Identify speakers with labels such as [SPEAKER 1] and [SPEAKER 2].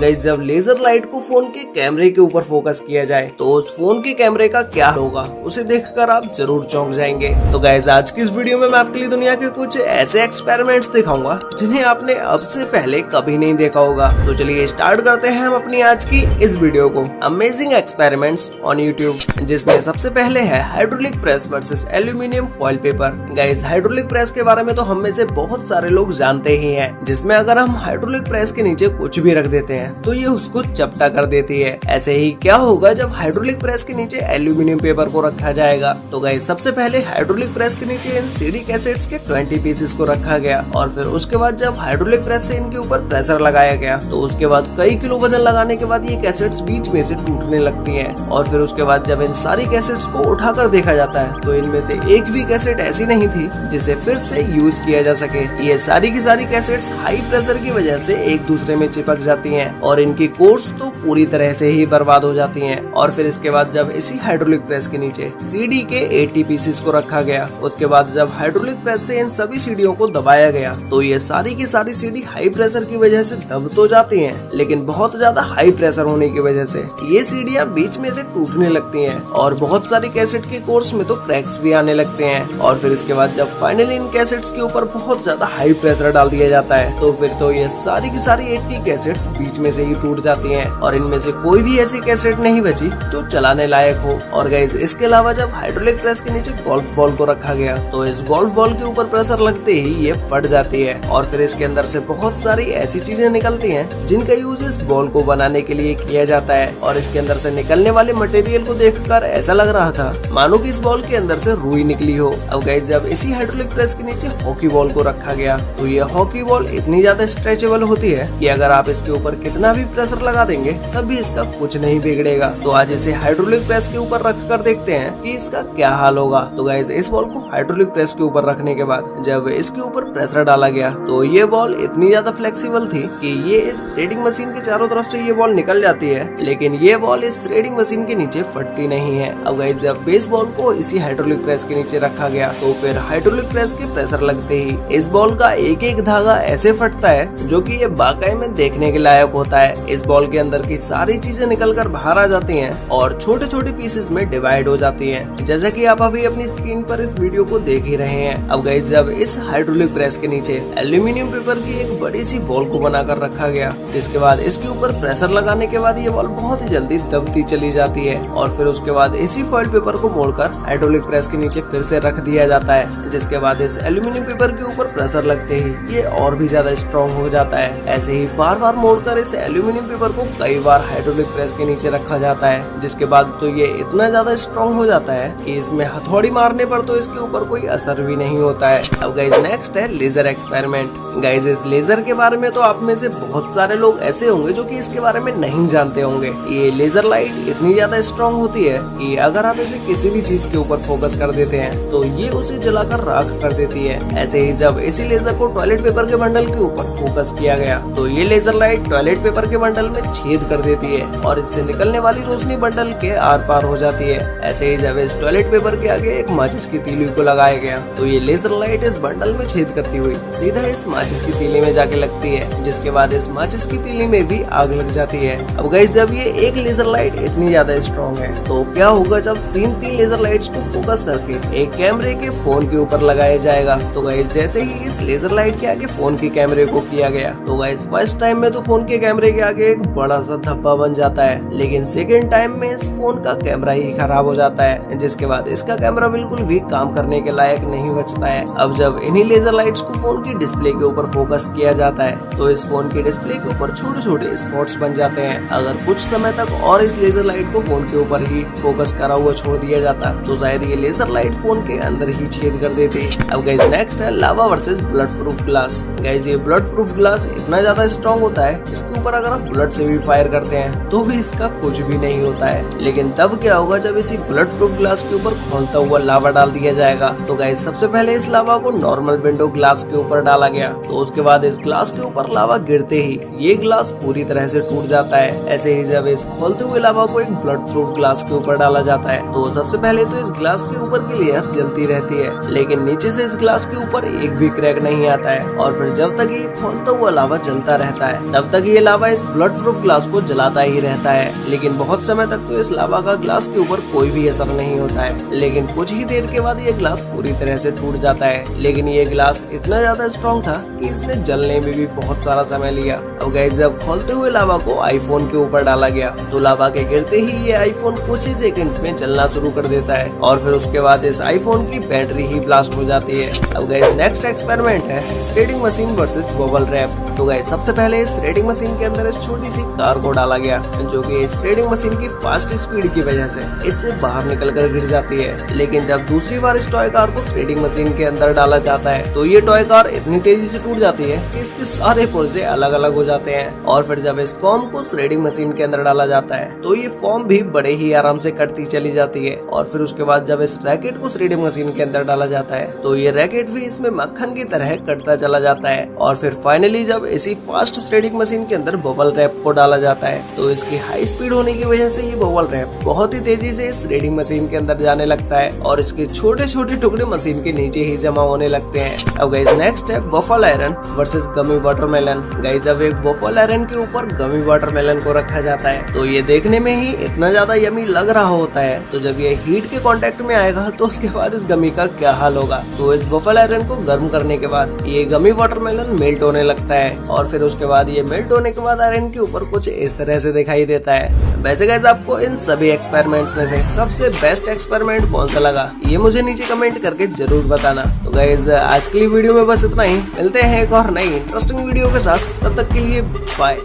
[SPEAKER 1] Guys जब laser light को phone के कैमरे के ऊपर फोकस किया जाए तो उस फोन के कैमरे का क्या होगा उसे देखकर आप जरूर चौंक जाएंगे। तो गाइस आज की इस वीडियो में मैं आपके लिए दुनिया के कुछ ऐसे एक्सपेरिमेंट्स दिखाऊंगा जिन्हें आपने अब से पहले कभी नहीं देखा होगा। तो चलिए स्टार्ट करते हैं हम अपनी आज की इस वीडियो को, अमेजिंग एक्सपेरिमेंट्स ऑन यूट्यूब, जिसमें सबसे पहले है hydraulic press versus aluminium foil paper. Guys hydraulic press के बारे में तो हम में से बहुत सारे लोग जानते ही हैं, जिसमें अगर हम हाइड्रोलिक प्रेस के नीचे कुछ भी रख देते हैं तो ये उसको चपटा कर देती है। ऐसे ही क्या होगा जब हाइड्रोलिक प्रेस के नीचे एल्यूमिनियम पेपर को रखा जाएगा। तो गाइस सबसे पहले हाइड्रोलिक प्रेस के नीचे इन सीडी कैसेट्स के 20 पीसेस को रखा गया और फिर उसके बाद जब हाइड्रोलिक प्रेस से इनके ऊपर प्रेशर लगाया गया तो उसके बाद कई किलो वजन लगाने के बाद ये कैसेट्स बीच में से टूटने लगती हैं और फिर उसके बाद जब इन सारी कैसेट्स को उठाकर देखा जाता है तो इनमें से एक भी कैसेट ऐसी नहीं थी जिसे फिर से यूज किया जा सके। ये सारी की सारी कैसेट्स हाई प्रेशर की वजह से एक दूसरे में चिपक जाती हैं और इनकी कोर्स तो पूरी तरह से ही बर्बाद हो जाती हैं। और फिर इसके बाद जब इसी हाइड्रोलिक प्रेस के नीचे सीडी के 80 पीसेस को रखा गया, उसके बाद जब हाइड्रोलिक प्रेस से इन सभी सीडीओ को दबाया गया तो ये सारी की सारी सीडी हाई प्रेशर की वजह से दब तो जाती हैं, लेकिन बहुत ज्यादा हाई प्रेशर होने की वजह से ये सीडियां बीच में से टूटने लगती हैं और बहुत सारी कैसेट के कोर्स में तो क्रैक्स भी आने लगते हैं। और फिर इसके बाद जब फाइनली इन कैसेट्स के ऊपर बहुत ज्यादा हाई प्रेशर डाल दिया जाता है तो फिर तो ये सारी की सारी 80 कैसेट्स बीच में से ही टूट जाती हैं और इनमें से कोई भी ऐसी कैसेट नहीं बची जो चलाने लायक हो। और गाइस इसके अलावा जब हाइड्रोलिक प्रेस के नीचे गोल्फ बॉल को रखा गया तो इस गोल्फ बॉल के ऊपर प्रेशर लगते ही ये फट जाती है और फिर इसके अंदर से बहुत सारी ऐसी चीजें निकलती हैं जिनका यूज इस बॉल को बनाने के लिए किया जाता है। और इसके अंदर से निकलने वाले मटेरियल को देखकर ऐसा लग रहा था मानो कि इस बॉल के अंदर से रुई निकली हो। अब गाइस जब इसी हाइड्रोलिक प्रेस के नीचे हॉकी बॉल को रखा गया तो ये हॉकी बॉल इतनी ज्यादा स्ट्रेचेबल होती है कि अगर आप इसके ऊपर कितना भी प्रेशर लगा देंगे तब भी इसका कुछ नहीं बिगड़ेगा। तो आज इसे हाइड्रोलिक प्रेस के ऊपर रख कर देखते हैं कि इसका क्या हाल होगा। तो गाइस इस बॉल को हाइड्रोलिक प्रेस के ऊपर रखने के बाद जब इसके ऊपर प्रेशर डाला गया तो ये बॉल इतनी ज्यादा फ्लेक्सिबल थी कि ये इस थ्रेडिंग मशीन के चारों तरफ से ये बॉल निकल जाती है, लेकिन ये बॉल इस थ्रेडिंग मशीन के नीचे फटती नहीं है। अब गाइस जब बेस बॉल को इसी हाइड्रोलिक प्रेस के नीचे रखा गया तो फिर हाइड्रोलिक प्रेस के प्रेशर लगते ही इस बॉल का एक एक धागा ऐसे फटता है जो कि ये वाकई में देखने के लायक होता है। इस बॉल के अंदर की सारी चीजें निकलकर बाहर आ जाती हैं और छोटे छोटे पीसेस में डिवाइड हो जाती हैं, जैसा कि आप अभी अपनी स्क्रीन पर इस वीडियो को देख ही रहे हैं। अब गाइस जब इस हाइड्रोलिक प्रेस के नीचे एल्यूमिनियम पेपर की एक बड़ी सी बॉल को बनाकर रखा गया, जिसके बाद इसके ऊपर प्रेशर लगाने के बाद ये बॉल बहुत ही जल्दी दबती चली जाती है और फिर उसके बाद इसी फॉइल पेपर को मोड़कर हाइड्रोलिक प्रेस के नीचे फिर से रख दिया जाता है, जिसके बाद इस एल्यूमिनियम पेपर के ऊपर प्रेशर लगते ही ये और भी ज्यादा स्ट्रॉन्ग हो जाता है। ऐसे ही बार बार मोड़कर इस एल्यूमिनियम पेपर को कई बार हाइड्रोलिक प्रेस के नीचे रखा जाता है, जिसके बाद तो ये इतना ज्यादा स्ट्रॉन्ग हो जाता है कि इसमें हथौड़ी मारने पर तो इसके ऊपर कोई असर भी नहीं होता है। अब गाइस नेक्स्ट है लेजर एक्सपेरिमेंट। गाइस इस लेजर के बारे में तो आप में से बहुत सारे लोग ऐसे होंगे जो कि इसके बारे में नहीं जानते होंगे। ये लेजर लाइट इतनी ज्यादा स्ट्रॉन्ग होती है कि अगर आप इसे किसी भी चीज के ऊपर फोकस कर देते हैं तो ये उसे जलाकर राख कर देती है। ऐसे ही जब इसी लेजर को टॉयलेट पेपर के बंडल के ऊपर फोकस किया गया तो ये लेजर लाइट टॉयलेट पेपर के बंडल में छेद कर देती है और इससे निकलने वाली रोशनी बंडल के आर पार हो जाती है। ऐसे ही जब इस टॉयलेट पेपर के आगे एक माचिस की तीली को लगाया गया तो ये लेजर लाइट इस बंडल में छेद करती हुई सीधा इस माचिस की तीली में जाके लगती है, जिसके बाद इस माचिस की तीली में भी आग लग जाती है। अब गाइस जब ये एक लेजर लाइट इतनी ज्यादा स्ट्रॉन्ग है तो क्या होगा जब तीन लेजर लाइट्स को फोकस करके एक कैमरे के फोन के ऊपर लगाया जाएगा। तो गाइस जैसे ही इस लेजर लाइट के आगे फोन के कैमरे को किया गया तो गाइस फर्स्ट टाइम में तो फोन के कैमरे के आगे एक बड़ा सा धब्बा बन जाता है, लेकिन सेकेंड टाइम में इस फोन का कैमरा ही खराब हो जाता है, जिसके बाद इसका कैमरा बिल्कुल भी काम करने के लायक नहीं बचता है। अब जब इन्हीं लेजर लाइट्स को फोन की डिस्प्ले के ऊपर फोकस किया जाता है तो इस फोन के डिस्प्ले के ऊपर छोटे छोटे स्पॉट्स बन जाते हैं। अगर कुछ समय तक और इस लेजर लाइट को फोन के ऊपर ही फोकस करा हुआ छोड़ दिया जाता तो शायद ये लेजर लाइट फोन के अंदर ही छेद कर देती। अब गाइस नेक्स्ट है lava versus bullet proof glass. Guys ये बुलेट प्रूफ ग्लास इतना ज्यादा स्ट्रॉन्ग होता है इसके ऊपर अगर आप बुलेट से भी फायर करते हैं तो भी इसका कुछ भी नहीं होता है, लेकिन तब क्या होगा जब इसी बुलेट प्रूफ ग्लास के ऊपर खोलता हुआ लावा डाल दिया जाएगा। तो गाइस सबसे पहले इस लावा को नॉर्मल विंडो ग्लास के ऊपर डाला गया तो उसके बाद इस ग्लास के ऊपर लावा गिरते ही ये ग्लास पूरी तरह से टूट जाता है। ऐसे ही जब इस खोलते हुए लावा को एक बुलेट प्रूफ ग्लास के ऊपर डाला जाता है तो सबसे पहले तो इस ग्लास के ऊपर की लेयर जलती रहती है, लेकिन नीचे से इस ग्लास के ऊपर एक भी क्रैक नहीं आता है और फिर जब तक ये खोलता हुआ लावा चलता रहता है तब तक ये लावा इस ब्लड प्रूफ ग्लास को जलाता ही रहता है, लेकिन बहुत समय तक तो इस लावा का ग्लास के ऊपर कोई भी असर नहीं होता है। लेकिन कुछ ही देर के बाद ये ग्लास पूरी तरह से टूट जाता है। लेकिन ये ग्लास इतना ज्यादा स्ट्रॉन्ग था कि इसने जलने में भी बहुत सारा समय लिया। अब गाइस जब खोलते हुए लावा को आईफोन के ऊपर डाला गया तो लावा के गिरते ही ये आईफोन कुछ ही सेकंड्स में जलना शुरू कर देता है और फिर उसके बाद इस आईफोन की बैटरी ही ब्लास्ट हो जाती है। अब गाइस नेक्स्ट एक्सपेरिमेंट है threading machine versus bubble wrap. तो गाइस सबसे पहले इस थ्रेडिंग मशीन के अंदर इस छोटी सी कार को डाला गया, जो कि इस थ्रेडिंग मशीन की फास्ट स्पीड की वजह से इससे बाहर निकलकर गिर जाती है। लेकिन जब दूसरी बार इस टॉय कार को थ्रेडिंग मशीन के अंदर डाला जाता है तो ये टॉय कार इतनी तेजी से टूट जाती है कि इसके सारे पुर्जे अलग अलग हो जाते हैं। और फिर जब इस फॉर्म को थ्रेडिंग मशीन के अंदर डाला जाता है तो ये फॉर्म भी बड़े ही आराम से कटती चली जाती है। और फिर उसके बाद जब इस रैकेट को थ्रेडिंग मशीन के अंदर डाला जाता है तो ये रैकेट भी इसमें मक्खन की तरह कटता चला जाता है। और फिर फाइनली जब इसी फास्ट थ्रेडिंग मशीन के अंदर बबल रैप को डाला जाता है तो इसकी हाई स्पीड होने की वजह से ये बबल रैप बहुत ही तेजी से इस थ्रेडिंग मशीन के अंदर जाने लगता है और इसके छोटे छोटे टुकड़े मशीन के नीचे ही जमा होने लगते हैं। अब गाइस नेक्स्ट है वफल आयरन वर्सेस गमी वाटरमेलन। गाइस जब एक वफल आयरन के ऊपर गमी वाटरमेलन को रखा जाता है तो ये देखने में ही इतना ज्यादा यमी लग रहा होता है, तो जब ये हीट के कांटेक्ट में आएगा तो उसके बाद इस गमी का क्या हाल होगा। तो इस वफल आयरन को गर्म करने के बाद ये गमी वाटरमेलन मेल्ट होने लगता है और फिर उसके बाद ये मेल्ट होने के बाद आयरन के ऊपर कुछ इस तरह से दिखाई देता है। वैसे गाइस आपको इन सभी एक्सपेरिमेंट्स में से सबसे बेस्ट एक्सपेरिमेंट कौन सा लगा ये मुझे नीचे कमेंट करके जरूर बताना। तो गाइस आज के लिए वीडियो में बस इतना ही, मिलते हैं एक और नई इंटरेस्टिंग वीडियो के साथ, तब तक के लिए बाय।